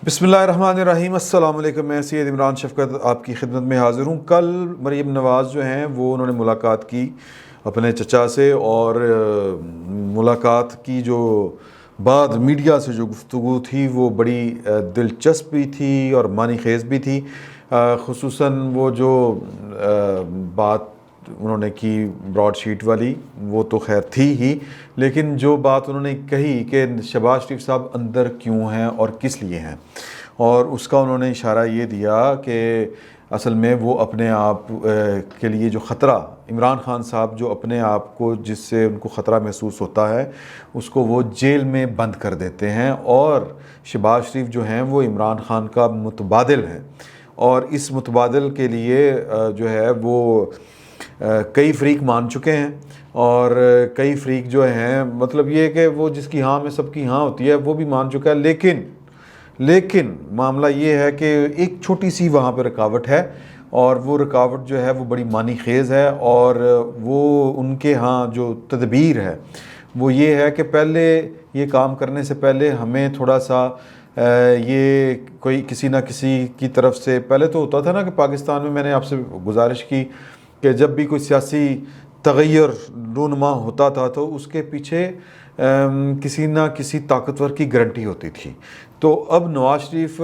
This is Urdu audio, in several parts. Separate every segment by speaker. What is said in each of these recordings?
Speaker 1: بسم اللہ الرحمن الرحیم۔ السلام علیکم، میں سید عمران شفقت آپ کی خدمت میں حاضر ہوں۔ کل مریم نواز جو ہیں وہ انہوں نے ملاقات کی اپنے چچا سے، اور ملاقات کی جو بعد میڈیا سے جو گفتگو تھی وہ بڑی دلچسپ بھی تھی اور معنی خیز بھی تھی۔ خصوصاً وہ جو بات انہوں نے کی براڈ شیٹ والی، وہ تو خیر تھی ہی، لیکن جو بات انہوں نے کہی کہ شہباز شریف صاحب اندر کیوں ہیں اور کس لیے ہیں، اور اس کا انہوں نے اشارہ یہ دیا کہ اصل میں وہ اپنے آپ کے لیے جو خطرہ، عمران خان صاحب جو اپنے آپ کو جس سے ان کو خطرہ محسوس ہوتا ہے اس کو وہ جیل میں بند کر دیتے ہیں، اور شہباز شریف جو ہیں وہ عمران خان کا متبادل ہیں، اور اس متبادل کے لیے جو ہے وہ کئی فریق مان چکے ہیں، اور کئی فریق جو ہیں مطلب یہ کہ وہ جس کی ہاں میں سب کی ہاں ہوتی ہے وہ بھی مان چکا ہے، لیکن معاملہ یہ ہے کہ ایک چھوٹی سی وہاں پہ رکاوٹ ہے، اور وہ رکاوٹ جو ہے وہ بڑی معنی خیز ہے، اور وہ ان کے ہاں جو تدبیر ہے وہ یہ ہے کہ پہلے یہ کام کرنے سے پہلے ہمیں تھوڑا سا یہ کوئی کسی نہ کسی کی طرف سے، پہلے تو ہوتا تھا نا کہ پاکستان میں نے آپ سے گزارش کی کہ جب بھی کوئی سیاسی تغیر رونما ہوتا تھا تو اس کے پیچھے کسی نہ کسی طاقتور کی گارنٹی ہوتی تھی۔ تو اب نواز شریف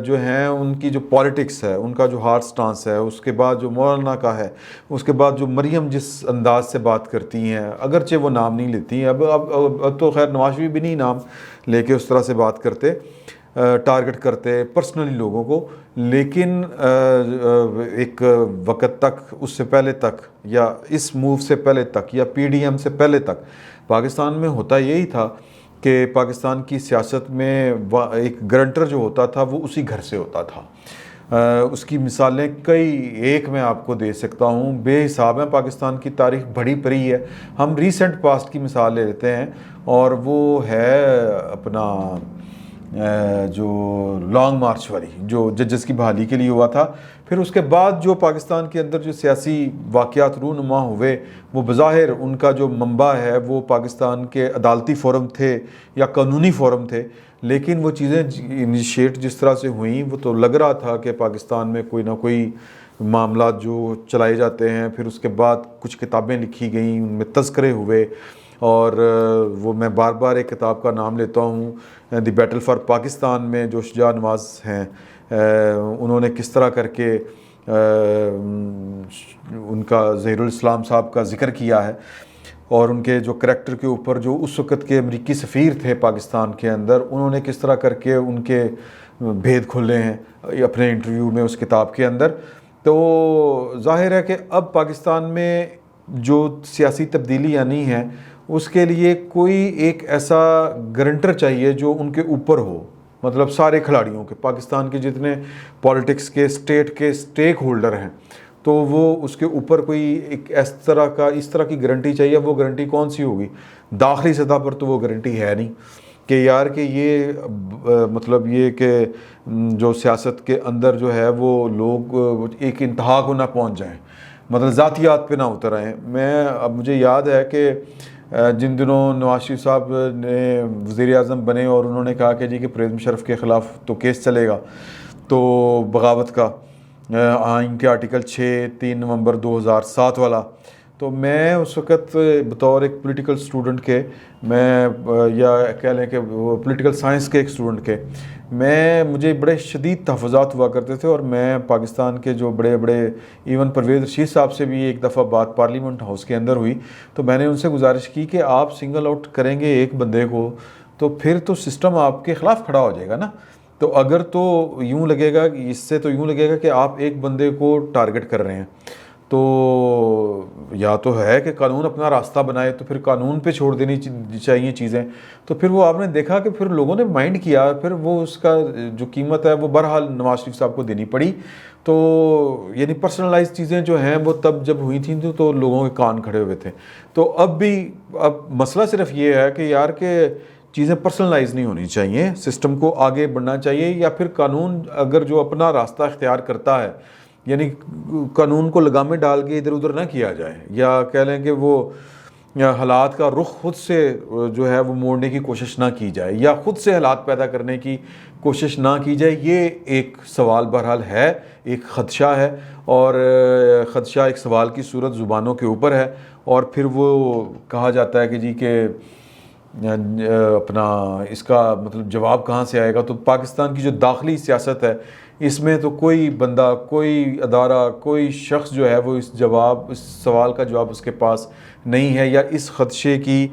Speaker 1: جو ہیں ان کی جو پالیٹکس ہے، ان کا جو ہارڈ سٹانس ہے، اس کے بعد جو مولانا کا ہے، اس کے بعد جو مریم جس انداز سے بات کرتی ہیں، اگرچہ وہ نام نہیں لیتی ہیں، اب تو خیر نواز شریف بھی نہیں نام لے کے اس طرح سے بات کرتے، ٹارگٹ کرتے پرسنلی لوگوں کو، لیکن ایک وقت تک، اس سے پہلے تک یا اس موو سے پہلے تک یا پی ڈی ایم سے پہلے تک پاکستان میں ہوتا یہی تھا کہ پاکستان کی سیاست میں ایک گرنٹر جو ہوتا تھا وہ اسی گھر سے ہوتا تھا۔ اس کی مثالیں کئی ایک میں آپ کو دے سکتا ہوں، بے حساب ہیں، پاکستان کی تاریخ بڑی پری ہے۔ ہم ریسنٹ پاسٹ کی مثال لے لیتے ہیں، اور وہ ہے اپنا جو لانگ مارچ والی جو ججز کی بحالی کے لیے ہوا تھا۔ پھر اس کے بعد جو پاکستان کے اندر جو سیاسی واقعات رونما ہوئے، وہ بظاہر ان کا جو منبع ہے وہ پاکستان کے عدالتی فورم تھے یا قانونی فورم تھے، لیکن وہ چیزیں انیشیٹ جس طرح سے ہوئیں وہ تو لگ رہا تھا کہ پاکستان میں کوئی نہ کوئی معاملات جو چلائے جاتے ہیں۔ پھر اس کے بعد کچھ کتابیں لکھی گئیں، ان میں تذکرے ہوئے، اور وہ میں بار بار ایک کتاب کا نام لیتا ہوں، دی بیٹل فار پاکستان، میں جو شجاع نواز ہیں انہوں نے کس طرح کر کے ان کا ظہیر الاسلام صاحب کا ذکر کیا ہے، اور ان کے جو کریکٹر کے اوپر جو اس وقت کے امریکی سفیر تھے پاکستان کے اندر، انہوں نے کس طرح کر کے ان کے بھید کھولے ہیں اپنے انٹرویو میں اس کتاب کے اندر۔ تو ظاہر ہے کہ اب پاکستان میں جو سیاسی تبدیلی آنی ہے اس کے لیے کوئی ایک ایسا گارنٹر چاہیے جو ان کے اوپر ہو، مطلب سارے کھلاڑیوں کے، پاکستان کے جتنے پالیٹکس کے اسٹیٹ کے اسٹیک ہولڈر ہیں، تو وہ اس کے اوپر کوئی ایک اس طرح کی گارنٹی چاہیے۔ وہ گارنٹی کون سی ہوگی؟ داخلی سطح پر تو وہ گارنٹی ہے نہیں کہ یار کہ یہ مطلب یہ کہ جو سیاست کے اندر جو ہے وہ لوگ ایک انتہا کو نہ پہنچ جائیں، مطلب ذاتیات پہ نہ اتر آئیں۔ اب مجھے یاد ہے کہ جن دنوں نواز شریف صاحب نے وزیر اعظم بنے اور انہوں نے کہا کہ جی کہ پرویز مشرف کے خلاف تو کیس چلے گا، تو بغاوت کا آئین کے آرٹیکل 6 3 نومبر 2007 والا، تو میں اس وقت بطور ایک پولیٹیکل اسٹوڈنٹ کے، میں یا کہہ لیں کہ پولیٹیکل سائنس کے ایک اسٹوڈنٹ کے، مجھے بڑے شدید تحفظات ہوا کرتے تھے، اور میں پاکستان کے جو بڑے ایون پرویز رشید صاحب سے بھی ایک دفعہ بات پارلیمنٹ ہاؤس کے اندر ہوئی، تو میں نے ان سے گزارش کی کہ آپ سنگل آؤٹ کریں گے ایک بندے کو تو پھر تو سسٹم آپ کے خلاف کھڑا ہو جائے گا نا۔ تو اگر تو یوں لگے گا، اس سے تو یوں لگے گا کہ آپ ایک بندے کو ٹارگٹ کر رہے ہیں، تو یا تو ہے کہ قانون اپنا راستہ بنائے، تو پھر قانون پہ چھوڑ دینی چاہیے چیزیں۔ تو پھر وہ آپ نے دیکھا کہ پھر لوگوں نے مائنڈ کیا، پھر وہ اس کا جو قیمت ہے وہ بہرحال نواز شریف صاحب کو دینی پڑی۔ تو یعنی پرسنلائز چیزیں جو ہیں وہ تب جب ہوئی تھیں تو لوگوں کے کان کھڑے ہوئے تھے۔ تو اب مسئلہ صرف یہ ہے کہ یار کہ چیزیں پرسنلائز نہیں ہونی چاہیے، سسٹم کو آگے بڑھنا چاہیے، یا پھر قانون اگر جو اپنا راستہ اختیار کرتا ہے، یعنی قانون کو لگامیں ڈال کے ادھر ادھر نہ کیا جائے، یا کہہ لیں کہ وہ حالات کا رخ خود سے جو ہے وہ موڑنے کی کوشش نہ کی جائے یا خود سے حالات پیدا کرنے کی کوشش نہ کی جائے. یہ ایک سوال بہرحال ہے, ایک خدشہ ہے, اور خدشہ ایک سوال کی صورت زبانوں کے اوپر ہے. اور پھر وہ کہا جاتا ہے کہ جی کہ اپنا اس کا مطلب جواب کہاں سے آئے گا. تو پاکستان کی جو داخلی سیاست ہے اس میں تو کوئی بندہ, کوئی ادارہ, کوئی شخص جو ہے وہ اس سوال کا جواب اس کے پاس نہیں ہے, یا اس خدشے کی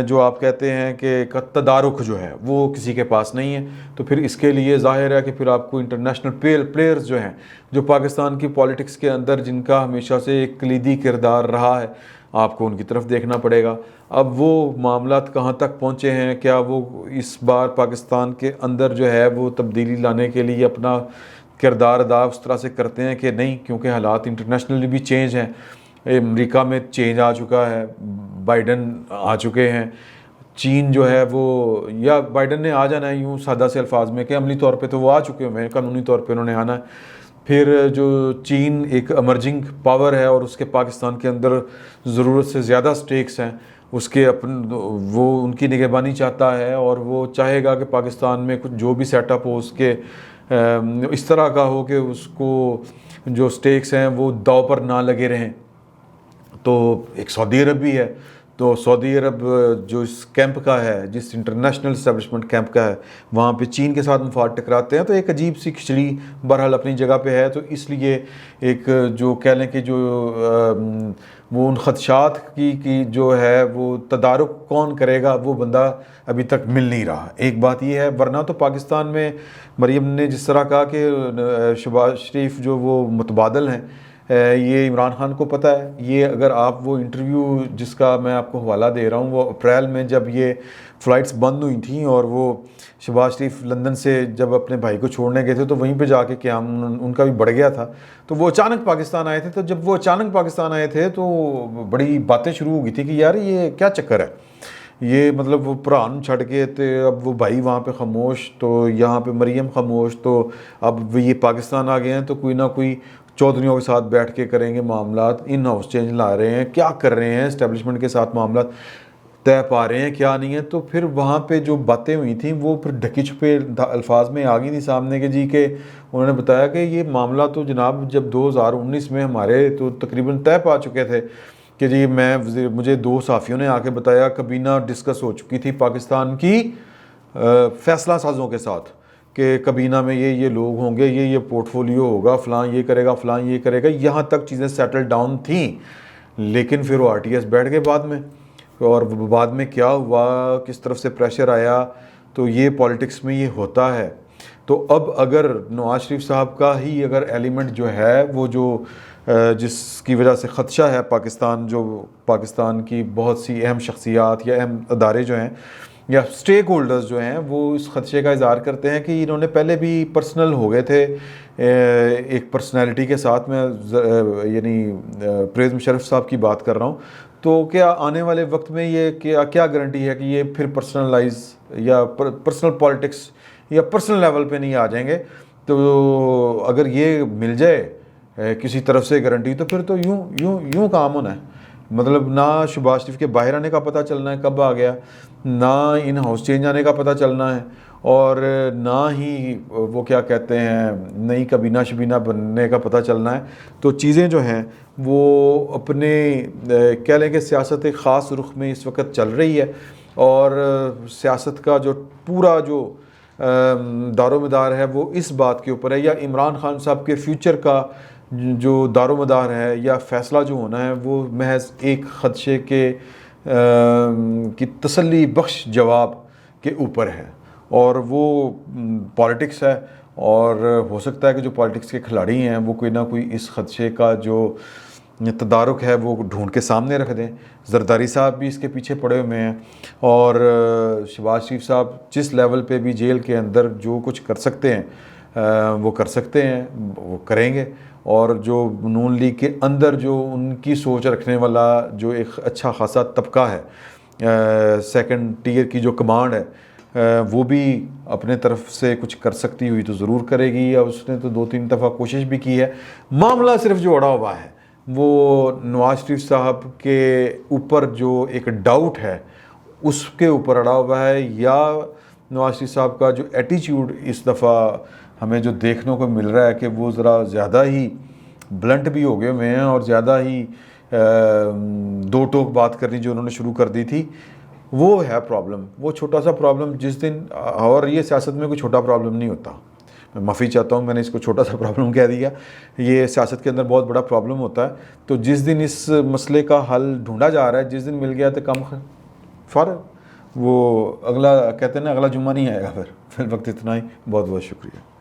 Speaker 1: جو آپ کہتے ہیں کہ تدارک جو ہے وہ کسی کے پاس نہیں ہے. تو پھر اس کے لیے ظاہر ہے کہ پھر آپ کو انٹرنیشنل پلیئرز جو ہیں, جو پاکستان کی پالیٹکس کے اندر جن کا ہمیشہ سے ایک کلیدی کردار رہا ہے, آپ کو ان کی طرف دیکھنا پڑے گا. اب وہ معاملات کہاں تک پہنچے ہیں, کیا وہ اس بار پاکستان کے اندر جو ہے وہ تبدیلی لانے کے لیے اپنا کردار ادا اس طرح سے کرتے ہیں کہ نہیں, کیونکہ حالات انٹرنیشنلی بھی چینج ہیں. امریکہ میں چینج آ چکا ہے, بائیڈن آ چکے ہیں, چین جو ہے وہ, یا بائیڈن نے آ جانا ہے یوں سادہ سے الفاظ میں کہ عملی طور پہ تو وہ آ چکے ہوئے ہیں, قانونی طور پہ انہوں نے آنا ہے. پھر جو چین ایک ایمرجنگ پاور ہے اور اس کے پاکستان کے اندر ضرورت سے زیادہ سٹیکس ہیں, اس کے وہ ان کی نگہبانی چاہتا ہے, اور وہ چاہے گا کہ پاکستان میں کچھ جو بھی سیٹ اپ ہو اس کے اس طرح کا ہو کہ اس کو جو سٹیکس ہیں وہ داؤ پر نہ لگے رہیں. تو ایک سعودی عرب بھی ہے, تو سعودی عرب جو اس کیمپ کا ہے, جس انٹرنیشنل اسٹیبلشمنٹ کیمپ کا ہے, وہاں پہ چین کے ساتھ مفاد ٹکراتے ہیں. تو ایک عجیب سی کھچڑی بہرحال اپنی جگہ پہ ہے. تو اس لیے ایک جو کہہ لیں کہ جو وہ ان خدشات کی جو ہے وہ تدارک کون کرے گا, وہ بندہ ابھی تک مل نہیں رہا. ایک بات یہ ہے, ورنہ تو پاکستان میں مریم نے جس طرح کہا کہ شہباز شریف جو وہ متبادل ہیں, یہ عمران خان کو پتہ ہے. یہ اگر آپ وہ انٹرویو جس کا میں آپ کو حوالہ دے رہا ہوں, وہ اپریل میں جب یہ فلائٹس بند ہوئی تھیں اور وہ شہباز شریف لندن سے جب اپنے بھائی کو چھوڑنے گئے تھے, تو وہیں پہ جا کے قیام ان کا بھی بڑھ گیا تھا. تو وہ اچانک پاکستان آئے تھے. تو جب وہ اچانک پاکستان آئے تھے تو بڑی باتیں شروع ہو گئی تھی کہ یار یہ کیا چکر ہے, یہ مطلب وہ پران چھڑ کے تھے, اب وہ بھائی وہاں پہ خاموش, تو یہاں پہ مریم خاموش, تو اب یہ پاکستان آ گئے ہیں تو کوئی نہ کوئی چودھریوں کے ساتھ بیٹھ کے کریں گے معاملات, ان ہاؤس چینج لا رہے ہیں, کیا کر رہے ہیں, اسٹیبلشمنٹ کے ساتھ معاملات طے پا رہے ہیں, کیا نہیں ہے. تو پھر وہاں پہ جو باتیں ہوئی تھیں وہ پھر ڈھکی چھپے الفاظ میں آ گئی تھی سامنے کہ جی کہ انہوں نے بتایا کہ یہ معاملہ تو جناب جب 2019 میں ہمارے تو تقریباً طے پا چکے تھے کہ جی مجھے 2 صحافیوں نے آ کے بتایا, کابینہ ڈسکس ہو چکی تھی پاکستان کی فیصلہ سازوں کے ساتھ کہ کابینہ میں یہ لوگ ہوں گے, یہ پورٹ فولیو ہوگا, فلاں یہ کرے گا, فلاں یہ کرے گا. یہاں تک چیزیں سیٹل ڈاؤن تھیں, لیکن پھر وہ RTS بیٹھ گئے بعد میں, اور بعد میں کیا ہوا, کس طرف سے پریشر آیا. تو یہ پالیٹکس میں یہ ہوتا ہے. تو اب اگر نواز شریف صاحب کا ہی اگر ایلیمنٹ جو ہے وہ جو جس کی وجہ سے خدشہ ہے پاکستان کی بہت سی اہم شخصیات یا اہم ادارے جو ہیں یا سٹیک ہولڈرز جو ہیں وہ اس خدشے کا اظہار کرتے ہیں کہ انہوں نے پہلے بھی پرسنل ہو گئے تھے ایک پرسنالٹی کے ساتھ. میں یعنی پرویز مشرف صاحب کی بات کر رہا ہوں. تو کیا آنے والے وقت میں یہ کیا گارنٹی ہے کہ یہ پھر پرسنلائز یا پرسنل پالیٹکس یا پرسنل لیول پہ نہیں آ جائیں گے. تو اگر یہ مل جائے کسی طرف سے گارنٹی, تو پھر تو یوں کام ہونا ہے. مطلب نہ شہباز شریف کے باہر آنے کا پتہ چلنا ہے کب آ گیا, نہ ان ہاؤس چینج آنے کا پتہ چلنا ہے, اور نہ ہی وہ کیا کہتے ہیں نئی کابینہ شبینہ بننے کا پتہ چلنا ہے. تو چیزیں جو ہیں وہ اپنے کہہ لیں کہ سیاست ایک خاص رخ میں اس وقت چل رہی ہے, اور سیاست کا جو پورا جو دار و مدار ہے وہ اس بات کے اوپر ہے, یا عمران خان صاحب کے فیوچر کا جو دار و مدار ہے یا فیصلہ جو ہونا ہے وہ محض ایک خدشے کی تسلی بخش جواب کے اوپر ہے. اور وہ پالیٹکس ہے, اور ہو سکتا ہے کہ جو پالیٹکس کے کھلاڑی ہیں وہ کوئی نہ کوئی اس خدشے کا جو تدارک ہے وہ ڈھونڈ کے سامنے رکھ دیں. زرداری صاحب بھی اس کے پیچھے پڑے ہوئے ہیں, اور شہباز شریف صاحب جس لیول پہ بھی جیل کے اندر جو کچھ کر سکتے ہیں وہ کر سکتے ہیں, وہ کریں گے. اور جو نون لیگ کے اندر جو ان کی سوچ رکھنے والا جو ایک اچھا خاصا طبقہ ہے, سیکنڈ ٹیئر کی جو کمانڈ ہے, وہ بھی اپنے طرف سے کچھ کر سکتی ہوئی تو ضرور کرے گی, یا اس نے تو 2-3 دفعہ کوشش بھی کی ہے. معاملہ صرف جو اڑا ہوا ہے وہ نواز شریف صاحب کے اوپر جو ایک ڈاؤٹ ہے اس کے اوپر اڑا ہوا ہے، یا نواز شریف صاحب کا جو ایٹیچیوڈ اس دفعہ ہمیں جو دیکھنے کو مل رہا ہے کہ وہ ذرا زیادہ ہی بلنٹ بھی ہو گئے ہوئے ہیں اور زیادہ ہی دو ٹوک بات کرنی جو انہوں نے شروع کر دی تھی، وہ ہے پرابلم، وہ چھوٹا سا پرابلم جس دن، اور یہ سیاست میں کوئی چھوٹا پرابلم نہیں ہوتا، میں معافی چاہتا ہوں میں نے اس کو چھوٹا سا پرابلم کہہ دیا، یہ سیاست کے اندر بہت بڑا پرابلم ہوتا ہے۔ تو جس دن اس مسئلے کا حل ڈھونڈا جا رہا ہے، جس دن مل گیا تو کم فارغ، وہ اگلا کہتے ہیں نا اگلا جمعہ نہیں آئے گا، پھر وقت اتنا ہی، بہت بہت شکریہ۔